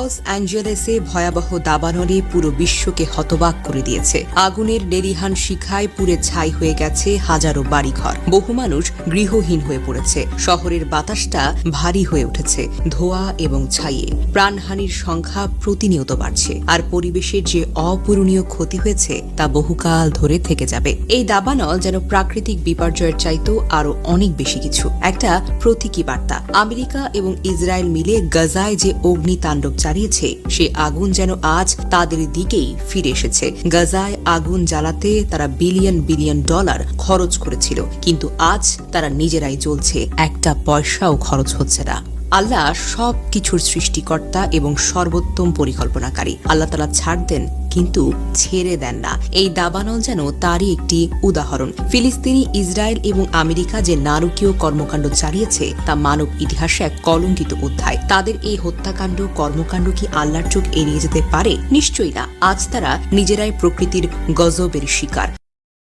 Loss অ্যাঞ্জেলেসে ভয়াবহ দাবানলে পুরো বিশ্বকে হতবাক করে দিয়েছে। আগুনের লেলিহান শিখায় পুড়ে ছাই হয়ে গেছে হাজারো বাড়িঘর। বহু মানুষ গৃহহীন হয়ে পড়েছে। শহরের বাতাসটা ভারী হয়ে উঠেছে ধোঁয়া এবং ছাইয়ে। প্রাণহানির সংখ্যা প্রতিনিয়ত বাড়ছে, আর পরিবেশের যে অপূরণীয় ক্ষতি হয়েছে তা বহুকাল ধরে থেকে যাবে। এই দাবানল যেন প্রাকৃতিক বিপর্যয়ের চাইতেও আরো অনেক বেশি কিছু। একটা প্রতীকী বার্তা। আমেরিকা এবং ইসরায়েল মিলে গাজায় যে অগ্নিতাণ্ডব চালিয়েছে, সে আগুন যেন আজ তাদের দিকেই ফিরে এসেছে। গাজায় আগুন জ্বালাতে তারা বিলিয়ন বিলিয়ন ডলার খরচ করেছিল, কিন্তু আজ তারা নিজেরাই জ্বলছে, একটা পয়সাও খরচ হচ্ছে না। আল্লাহ সব কিছুর সৃষ্টিকর্তা এবং সর্বোত্তম পরিকল্পনাকারী। আল্লাহ তাআলা ছাড় দেন কিন্তু ছেড়ে দেন না। এই দাবানল যেন তারই একটি উদাহরণ। ফিলিস্তিনি, ইসরায়েল এবং আমেরিকা যে নারকীয় কর্মকাণ্ড চালিয়েছে তা মানব ইতিহাসে এক কলঙ্কিত অধ্যায়। তাদের এই হত্যাকাণ্ড কর্মকাণ্ড কি আল্লাহর চোখ এড়িয়ে যেতে পারে? নিশ্চয়ই না। আজ তারা নিজেরাই প্রকৃতির গজবের শিকার।